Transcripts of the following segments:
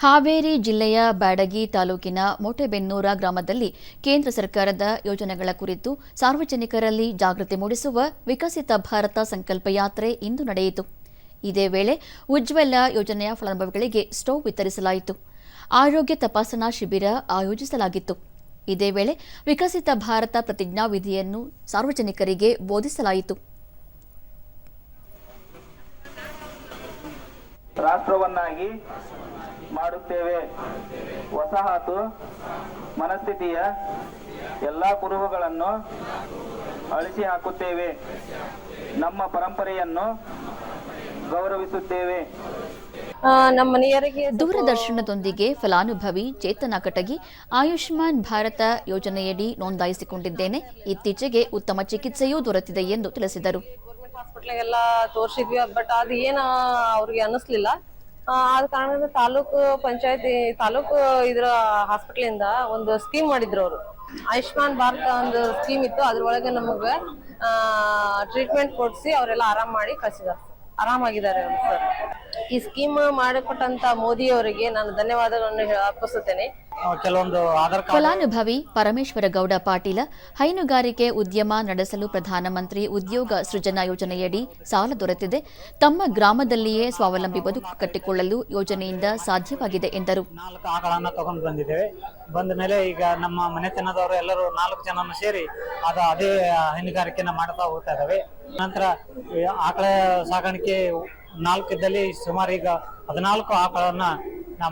ಹಾವೇರಿ ಜಿಲ್ಲೆಯ ಬ್ಯಾಡಗಿ ತಾಲೂಕಿನ ಮೋಟೆಬೆನ್ನೂರ ಗ್ರಾಮದಲ್ಲಿ ಕೇಂದ್ರ ಸರ್ಕಾರದ ಯೋಜನೆಗಳ ಕುರಿತು ಸಾರ್ವಜನಿಕರಲ್ಲಿ ಜಾಗೃತಿ ಮೂಡಿಸುವ ವಿಕಸಿತ ಭಾರತ ಸಂಕಲ್ಪ ಯಾತ್ರೆ ಇಂದು ನಡೆಯಿತು. ಇದೇ ವೇಳೆ ಉಜ್ವಲ ಯೋಜನೆಯ ಫಲಾನುಭವಿಗಳಿಗೆ ಸ್ಟೌವ್ ವಿತರಿಸಲಾಯಿತು. ಆರೋಗ್ಯ ತಪಾಸಣಾ ಶಿಬಿರ ಆಯೋಜಿಸಲಾಗಿತ್ತು. ಇದೇ ವೇಳೆ ವಿಕಸಿತ ಭಾರತ ಪ್ರತಿಜ್ಞಾ ವಿಧಿಯನ್ನು ಸಾರ್ವಜನಿಕರಿಗೆ ಬೋಧಿಸಲಾಯಿತು. ರಾಷ್ಟ್ರವನ್ನಾಗಿ ಮಾಡುತ್ತೇವೆ. ವಸಾಹತು ಮನಸ್ಥಿತಿಯ ಎಲ್ಲ ಕುರುಹುಗಳನ್ನು ಅಳಿಸಿ ಹಾಕುತ್ತೇವೆ. ನಮ್ಮ ಪರಂಪರೆಯನ್ನು ಗೌರವಿಸುತ್ತೇವೆ. ನಮ್ಮ ಮನೆಯವರಿಗೆ ದೂರದರ್ಶನದೊಂದಿಗೆ ಫಲಾನುಭವಿ ಚೇತನ ಕಟಗಿ ಆಯುಷ್ಮಾನ್ ಭಾರತ ಯೋಜನೆಯಡಿ ನೋಂದಾಯಿಸಿಕೊಂಡಿದ್ದೇನೆ. ಇತ್ತೀಚೆಗೆ ಉತ್ತಮ ಚಿಕಿತ್ಸೆಯೂ ದೊರೆತಿದೆ ಎಂದು ತಿಳಿಸಿದರು. ಗೌರ್ಮೆಂಟ್ ಹಾಸ್ಪಿಟಲ್ಗೆಲ್ಲ ತೋರಿಸಿದ್ವಿ, ಬಟ್ ಅದು ಏನು ಅವ್ರಿಗೆ ಅನ್ನಿಸ್ಲಿಲ್ಲ. ಆದ ಕಾರಣದಿಂದ ತಾಲೂಕು ಇದ್ರ ಹಾಸ್ಪಿಟಲ್ ಇಂದ ಒಂದು ಸ್ಕೀಮ್ ಮಾಡಿದ್ರು ಅವರು. ಆಯುಷ್ಮಾನ್ ಭಾರತ ಒಂದು ಸ್ಕೀಮ್ ಇತ್ತು. ಅದ್ರೊಳಗೆ ನಮಗೆ ಟ್ರೀಟ್ಮೆಂಟ್ ಕೊಡಿಸಿ ಅವರೆಲ್ಲ ಆರಾಮಾಗಿದ್ದಾರೆ ಸರ್. ಈ ಸ್ಕೀಮ್ ಮಾಡಿಕೊಟ್ಟಂತ ಮೋದಿ ಅವರಿಗೆ ನಾನು ಧನ್ಯವಾದಗಳನ್ನು ಅರ್ಪಿಸುತ್ತೇನೆ. ಕೆಲವೊಂದು ಫಲಾನುಭವಿ ಪರಮೇಶ್ವರ ಗೌಡ ಪಾಟೀಲ ಹೈನುಗಾರಿಕೆ ಉದ್ಯಮ ನಡೆಸಲು ಪ್ರಧಾನಮಂತ್ರಿ ಉದ್ಯೋಗ ಸೃಜನಾ ಯೋಜನೆಯಡಿ ಸಾಲ ದೊರೆತಿದೆ. ತಮ್ಮ ಗ್ರಾಮದಲ್ಲಿಯೇ ಸ್ವಾವಲಂಬಿ ಬದುಕು ಕಟ್ಟಿಕೊಳ್ಳಲು ಯೋಜನೆಯಿಂದ ಸಾಧ್ಯವಾಗಿದೆ ಎಂದರು. 4 ಆಕಳನ್ನ ತಗೊಂಡು ಬಂದಿದ್ದೇವೆ. ಬಂದ ಮೇಲೆ ಈಗ ನಮ್ಮ ಮನೆತನದವರು ಎಲ್ಲರೂ 4 ಜನನು ಸೇರಿ ಅದೇ ಹೈನುಗಾರಿಕೆನ ಮಾಡ್ತಾ ಹೋಗ್ತಾ ಇದ್ದಾವೆ. ನಂತರ ಆಕಳ ಸಾಗಾಣಿಕೆ 4 ಇದ್ದಲ್ಲಿ ಸುಮಾರು ಈಗ 14 ಆಕಳನ್ನ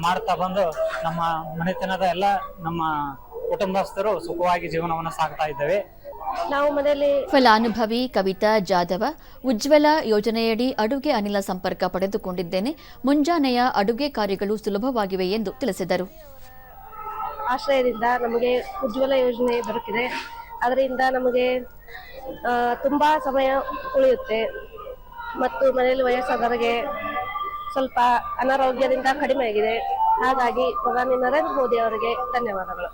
ಮಾಡ್ತಾ ಬಂದು ನಮ್ಮ ಮನೆತನದ ಎಲ್ಲ ನಮ್ಮ ಕುಟುಂಬಸ್ಥರು ಸುಖವಾಗಿ ಜೀವನವನ್ನು ಸಾಗ್ತಾ ಇದ್ದೇವೆ. ನಾವು ಮನೆಯಲ್ಲಿ ಫಲಾನುಭವಿ ಕವಿತಾ ಜಾಧವ ಉಜ್ವಲ ಯೋಜನೆಯಡಿ ಅಡುಗೆ ಅನಿಲ ಸಂಪರ್ಕ ಪಡೆದುಕೊಂಡಿದ್ದೇನೆ. ಮುಂಜಾನೆಯ ಅಡುಗೆ ಕಾರ್ಯಗಳು ಸುಲಭವಾಗಿವೆ ಎಂದು ತಿಳಿಸಿದರು. ಆಶ್ರಯದಿಂದ ನಮಗೆ ಉಜ್ವಲ ಯೋಜನೆ ದೊರಕಿದೆ. ಅದರಿಂದ ನಮಗೆ ತುಂಬಾ ಸಮಯ ಉಳಿಯುತ್ತೆ ಮತ್ತು ಮನೆಯಲ್ಲಿ ವಯಸ್ಸಾದವರಿಗೆ ಸ್ವಲ್ಪ ಅನಾರೋಗ್ಯದಿಂದ ಕಡಿಮೆ ಆಗಿದೆ. ಹಾಗಾಗಿ ಪ್ರಧಾನಿ ನರೇಂದ್ರ ಮೋದಿ ಅವರಿಗೆ ಧನ್ಯವಾದಗಳು.